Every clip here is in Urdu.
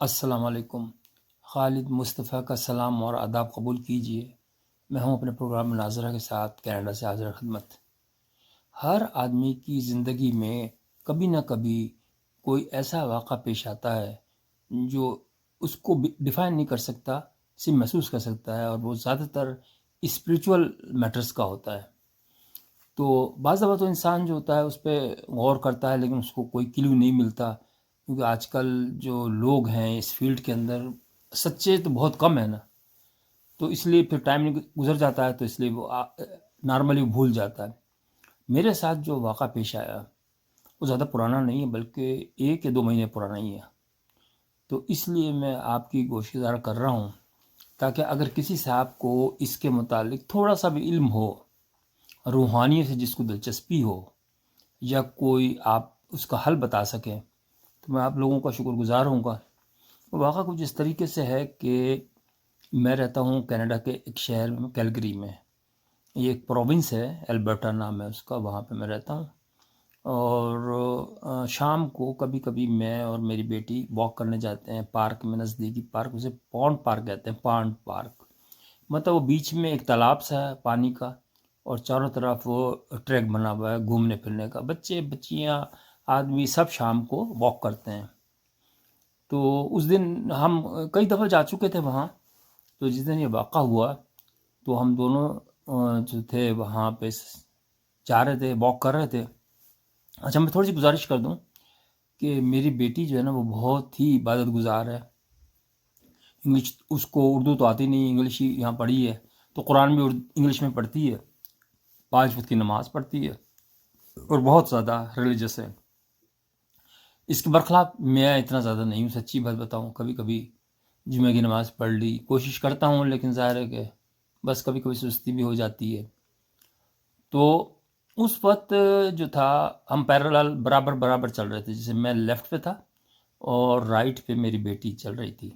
السلام علیکم۔ خالد مصطفیٰ کا سلام اور آداب قبول کیجیے۔ میں ہوں اپنے پروگرام مناظرہ کے ساتھ کینیڈا سے حاضر خدمت۔ ہر آدمی کی زندگی میں کبھی نہ کبھی کوئی ایسا واقعہ پیش آتا ہے جو اس کو ڈیفائن نہیں کر سکتا، صرف محسوس کر سکتا ہے، اور وہ زیادہ تر اسپریچول میٹرز کا ہوتا ہے۔ تو بعض دفعہ تو انسان جو ہوتا ہے اس پہ غور کرتا ہے، لیکن اس کو کوئی کلیو نہیں ملتا، کیونکہ آج کل جو لوگ ہیں اس فیلڈ کے اندر سچے تو بہت کم ہیں نا، تو اس لیے پھر ٹائم گزر جاتا ہے، تو اس لیے وہ نارملی بھول جاتا ہے۔ میرے ساتھ جو واقعہ پیش آیا وہ زیادہ پرانا نہیں ہے، بلکہ 1 یا 2 مہینے پرانا ہی ہے، تو اس لیے میں آپ کی گوشگزار کر رہا ہوں تاکہ اگر کسی صاحب کو اس کے متعلق تھوڑا سا بھی علم ہو، روحانیت سے جس کو دلچسپی ہو، یا کوئی آپ اس کا حل بتا سکیں، تو میں آپ لوگوں کا شکر گزار ہوں گا۔ واقعہ کچھ اس طریقے سے ہے کہ میں رہتا ہوں کینیڈا کے ایک شہر میں، کیلگری میں۔ یہ ایک پروونس ہے، البرٹا نام ہے اس کا، وہاں پہ میں رہتا ہوں۔ اور شام کو کبھی کبھی میں اور میری بیٹی واک کرنے جاتے ہیں پارک میں، نزدیکی پارک، اسے پونڈ پارک کہتے ہیں، پانڈ پارک، مطلب وہ بیچ میں ایک تالاب سا ہے پانی کا، اور چاروں طرف وہ ٹریک بنا ہوا ہے گھومنے پھرنے کا، بچے بچیاں آدمی سب شام کو واک کرتے ہیں۔ تو اس دن ہم کئی دفعہ جا چکے تھے وہاں، تو جس دن یہ واقعہ ہوا تو ہم دونوں جو تھے وہاں پہ جا رہے تھے، واک کر رہے تھے۔ اچھا، میں تھوڑی سی گزارش کر دوں کہ میری بیٹی جو ہے نا وہ بہت ہی عبادت گزار ہے۔ انگلش اس کو، اردو تو آتی نہیں، انگلش ہی یہاں پڑھی ہے، تو قرآن بھی انگلش میں پڑھتی ہے، 5 وقت کی نماز پڑھتی ہے، اور بہت زیادہ ریلیجس ہے۔ اس کے برخلاف میں اتنا زیادہ نہیں ہوں، سچی بات بتاؤں، کبھی کبھی جمعہ کی نماز پڑھ لی، کوشش کرتا ہوں، لیکن ظاہر ہے کہ بس کبھی کبھی سستی بھی ہو جاتی ہے۔ تو اس وقت جو تھا ہم پیرالل برابر برابر چل رہے تھے، جیسے میں لیفٹ پہ تھا اور رائٹ پہ میری بیٹی چل رہی تھی۔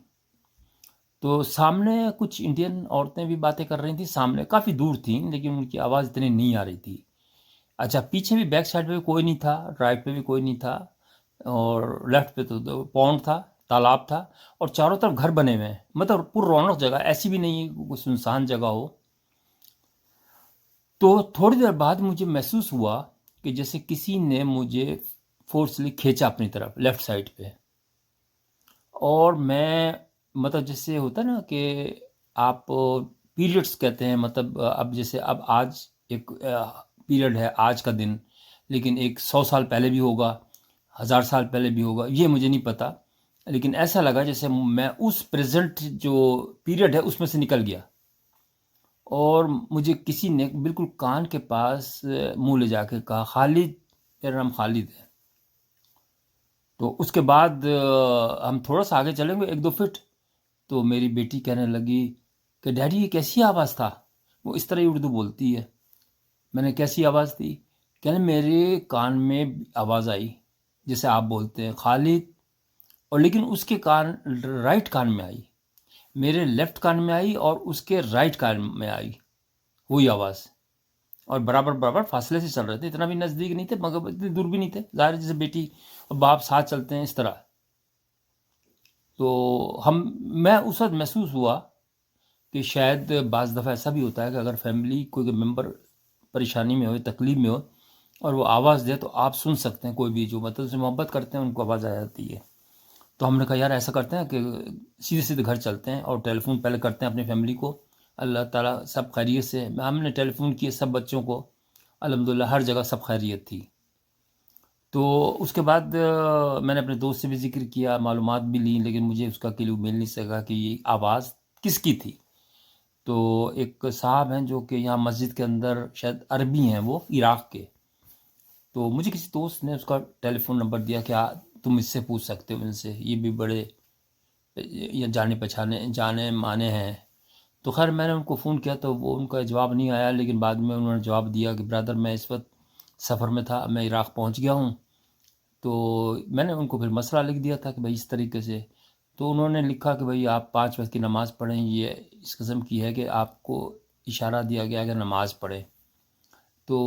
تو سامنے کچھ انڈین عورتیں بھی باتیں کر رہی تھیں، سامنے کافی دور تھیں لیکن ان کی آواز اتنی نہیں آ رہی تھی۔ اچھا، پیچھے بھی بیک سائڈ پہ بھی کوئی نہیں تھا، رائٹ پہ بھی کوئی نہیں تھا، اور لیفٹ پہ تو پونڈ تھا، تالاب تھا، اور چاروں طرف گھر بنے ہوئے ہیں، مطلب پر رونق جگہ، ایسی بھی نہیں ہے کوئی سنسان جگہ ہو۔ تو تھوڑی دیر بعد مجھے محسوس ہوا کہ جیسے کسی نے مجھے فورسلی کھینچا اپنی طرف لیفٹ سائڈ پہ، اور میں، مطلب جیسے ہوتا ہے نا کہ آپ پیریڈس کہتے ہیں، مطلب اب جیسے اب آج ایک پیریڈ ہے، آج کا دن، لیکن ایک 100 سال پہلے بھی ہوگا، 1000 سال پہلے بھی ہوگا، یہ مجھے نہیں پتا، لیکن ایسا لگا جیسے میں اس پریزنٹ جو پیریڈ ہے اس میں سے نکل گیا، اور مجھے کسی نے بالکل کان کے پاس منہ لے جا کے کہا، خالد، میرا نام خالد ہے۔ تو اس کے بعد ہم تھوڑا سا آگے چلیں گے 1-2 فٹ، تو میری بیٹی کہنے لگی کہ ڈیڈی یہ کیسی آواز تھا؟ وہ اس طرح ہی اردو بولتی ہے۔ میں نے کیسی آواز تھی؟ کہنے میرے کان میں آواز آئی جیسے آپ بولتے ہیں خالد، اور لیکن اس کے کان، رائٹ کان میں آئی، میرے لیفٹ کان میں آئی اور اس کے رائٹ کان میں آئی وہی آواز، اور برابر برابر فاصلے سے چل رہے تھے، اتنا بھی نزدیک نہیں تھے مگر اتنی دور بھی نہیں تھے، ظاہر ہے جیسے بیٹی اور باپ ساتھ چلتے ہیں اس طرح۔ تو میں اس وقت محسوس ہوا کہ شاید بعض دفعہ ایسا بھی ہوتا ہے کہ اگر فیملی کوئی ممبر پریشانی میں ہو، تکلیف میں ہو، اور وہ آواز دے تو آپ سن سکتے ہیں، کوئی بھی جو مطلب سے محبت کرتے ہیں ان کو آواز آ جاتی ہے۔ تو ہم نے کہا یار ایسا کرتے ہیں کہ سیدھے سیدھے گھر چلتے ہیں اور ٹیلی فون پہلے کرتے ہیں اپنی فیملی کو، اللہ تعالیٰ سب خیریت سے، ہم نے ٹیلی فون کیے سب بچوں کو، الحمدللہ ہر جگہ سب خیریت تھی۔ تو اس کے بعد میں نے اپنے دوست سے بھی ذکر کیا، معلومات بھی لی، لیکن مجھے اس کا کلیو مل نہیں سکا کہ یہ آواز کس کی تھی۔ تو ایک صاحب ہیں جو کہ یہاں مسجد کے اندر شاید عربی ہیں، وہ عراق کے، تو مجھے کسی دوست نے اس کا ٹیلی فون نمبر دیا کہ تم اس سے پوچھ سکتے ہو، ان سے، یہ بھی بڑے یہ جانے پہچانے جانے مانے ہیں۔ تو خیر میں نے ان کو فون کیا تو وہ ان کا جواب نہیں آیا، لیکن بعد میں انہوں نے جواب دیا کہ برادر میں اس وقت سفر میں تھا، میں عراق پہنچ گیا ہوں۔ تو میں نے ان کو پھر مسئلہ لکھ دیا تھا کہ بھائی اس طریقے سے، تو انہوں نے لکھا کہ بھائی آپ 5 وقت کی نماز پڑھیں، یہ اس قسم کی ہے کہ آپ کو اشارہ دیا گیا کہ نماز پڑھیں۔ تو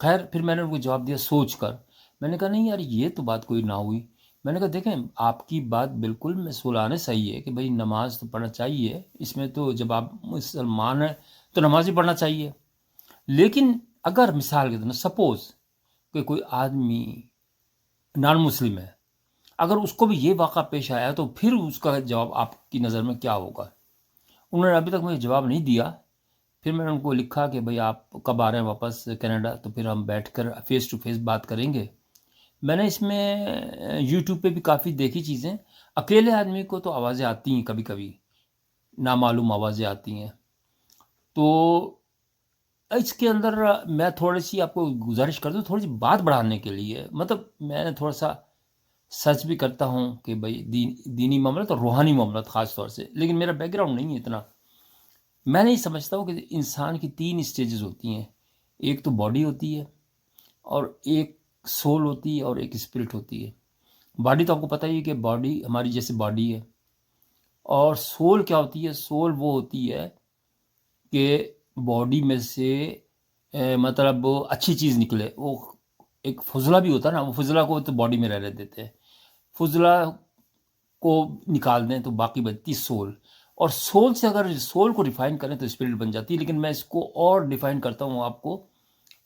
خیر پھر میں نے ان کو جواب دیا سوچ کر، میں نے کہا نہیں یار یہ تو بات کوئی نہ ہوئی، میں نے کہا دیکھیں آپ کی بات بالکل مسئولانہ صحیح ہے کہ بھئی نماز تو پڑھنا چاہیے، اس میں تو جب آپ مسلمان ہیں تو نماز ہی پڑھنا چاہیے، لیکن اگر مثال کے طور پر سپوز کہ کوئی آدمی نان مسلم ہے، اگر اس کو بھی یہ واقعہ پیش آیا تو پھر اس کا جواب آپ کی نظر میں کیا ہوگا؟ انہوں نے ابھی تک مجھے جواب نہیں دیا. پھر میں نے ان کو لکھا کہ بھئی آپ کب آ رہے ہیں واپس کینیڈا، تو پھر ہم بیٹھ کر فیس ٹو فیس بات کریں گے. میں نے اس میں یوٹیوب پہ بھی کافی دیکھی چیزیں. اکیلے آدمی کو تو آوازیں آتی ہیں، کبھی کبھی نامعلوم آوازیں آتی ہیں. تو اس کے اندر میں تھوڑی سی آپ کو گزارش کر دوں، تھوڑی سی بات بڑھانے کے لیے، مطلب میں نے تھوڑا سا سچ بھی کرتا ہوں کہ بھئی دینی معاملات اور روحانی معاملات خاص طور سے، لیکن میرا بیک گراؤنڈ نہیں ہے اتنا. میں نہیں سمجھتا ہوں کہ انسان کی 3 اسٹیجز ہوتی ہیں. ایک تو باڈی ہوتی ہے، اور ایک سول ہوتی ہے، اور ایک اسپرٹ ہوتی ہے. باڈی تو آپ کو پتہ ہی ہے کہ باڈی ہماری جیسے باڈی ہے. اور سول کیا ہوتی ہے؟ سول وہ ہوتی ہے کہ باڈی میں سے مطلب اچھی چیز نکلے. وہ ایک فضلہ بھی ہوتا ہے نا، وہ فضلہ کو تو باڈی میں رہنے دیتے ہیں، فضلہ کو نکال دیں تو باقی بچتی سول. اور سول سے اگر سول کو ریفائن کریں تو اسپرٹ بن جاتی ہے. لیکن میں اس کو اور ڈیفائن کرتا ہوں آپ کو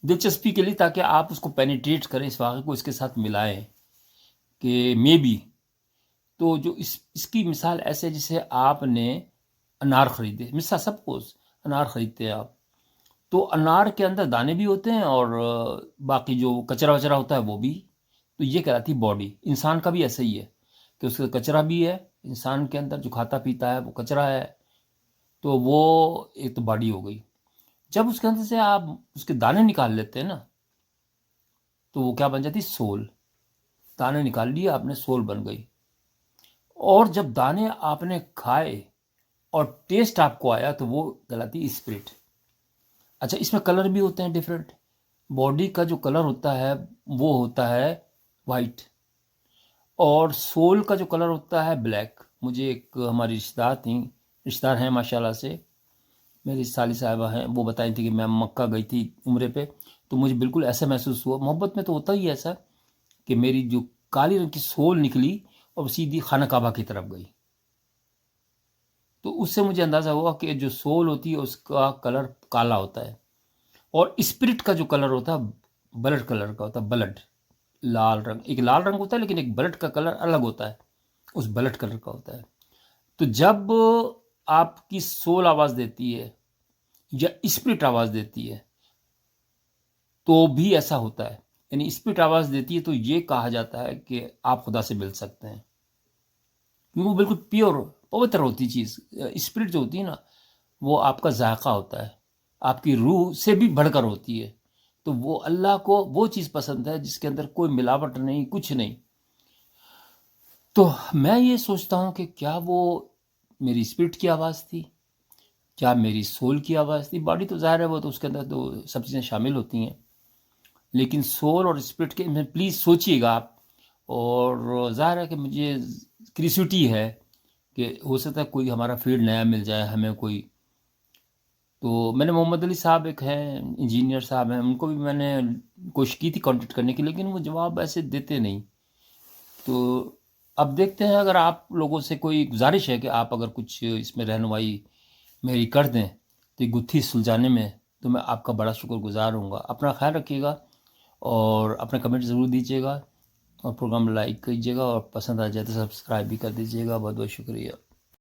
دلچسپی کے لیے، تاکہ آپ اس کو پینیٹریٹ کریں، اس واقعے کو اس کے ساتھ ملائیں کہ مے بی. تو جو اس کی مثال ایسے جیسے آپ نے انار خریدے، مثال سب کو انار خریدتے ہیں آپ، تو انار کے اندر دانے بھی ہوتے ہیں اور باقی جو کچرا وچرا ہوتا ہے وہ بھی. تو یہ کہلاتی باڈی. انسان کا بھی ایسا ہی ہے کہ اس کا کچرا بھی ہے، انسان کے اندر جو کھاتا پیتا ہے وہ کچرا ہے. تو وہ ایک تو باڈی ہو گئی. جب اس کے اندر سے آپ اس کے دانے نکال لیتے ہیں نا، تو وہ کیا بن جاتی؟ سول. دانے نکال لیے آپ نے، سول بن گئی. اور جب دانے آپ نے کھائے اور ٹیسٹ آپ کو آیا تو وہ کہلاتی اسپرٹ. اچھا، اس میں کلر بھی ہوتے ہیں ڈیفرنٹ. باڈی کا جو کلر ہوتا ہے وہ ہوتا ہے وائٹ، اور سول کا جو کلر ہوتا ہے بلیک. مجھے ایک ہماری رشتہ دار ہیں ماشاءاللہ سے، میری سالی صاحبہ ہیں، وہ بتائی تھی کہ میں مکہ گئی تھی عمرے پہ، تو مجھے بالکل ایسا محسوس ہوا. محبت میں تو ہوتا ہی ایسا کہ میری جو کالی رنگ کی سول نکلی اور سیدھی خانہ کعبہ کی طرف گئی. تو اس سے مجھے اندازہ ہوا کہ جو سول ہوتی ہے اس کا کلر کالا ہوتا ہے، اور اسپرٹ کا جو کلر ہوتا ہے بلڈ کلر کا ہوتا ہے. بلڈ لال رنگ، ایک لال رنگ ہوتا ہے لیکن ایک بلڈ کا کلر الگ ہوتا ہے، اس بلڈ کلر کا ہوتا ہے. تو جب آپ کی سول آواز دیتی ہے یا اسپرٹ آواز دیتی ہے تو بھی ایسا ہوتا ہے. یعنی اسپرٹ آواز دیتی ہے تو یہ کہا جاتا ہے کہ آپ خدا سے مل سکتے ہیں، کیونکہ وہ بالکل پیور پوتر ہوتی چیز. اسپرٹ جو ہوتی ہے نا، وہ آپ کا ذائقہ ہوتا ہے، آپ کی روح سے بھی بڑھ کر ہوتی ہے. تو وہ اللہ کو وہ چیز پسند ہے جس کے اندر کوئی ملاوٹ نہیں، کچھ نہیں. تو میں یہ سوچتا ہوں کہ کیا وہ میری اسپرٹ کی آواز تھی، کیا میری سول کی آواز تھی؟ باڈی تو ظاہر ہے وہ تو اس کے اندر تو سب چیزیں شامل ہوتی ہیں، لیکن سول اور اسپرٹ کے میں پلیز سوچیے گا آپ. اور ظاہر ہے کہ مجھے کریوسٹی ہے کہ ہو سکتا ہے کوئی ہمارا فیلڈ نیا مل جائے ہمیں کوئی. تو میں نے محمد علی صاحب ایک ہیں انجینئر صاحب ہیں، ان کو بھی میں نے کوشش کی تھی کانٹیکٹ کرنے کی، لیکن وہ جواب ایسے دیتے نہیں. تو اب دیکھتے ہیں، اگر آپ لوگوں سے کوئی گزارش ہے کہ آپ اگر کچھ اس میں رہنمائی میری کر دیں تو یہ گتھی سلجھانے میں، تو میں آپ کا بڑا شکر گزار ہوں گا. اپنا خیال رکھیے گا اور اپنا کمنٹ ضرور دیجیے گا، اور پروگرام لائک کیجیے گا، اور پسند آ جائے تو سبسکرائب بھی کر دیجیے گا. بہت بہت شکریہ.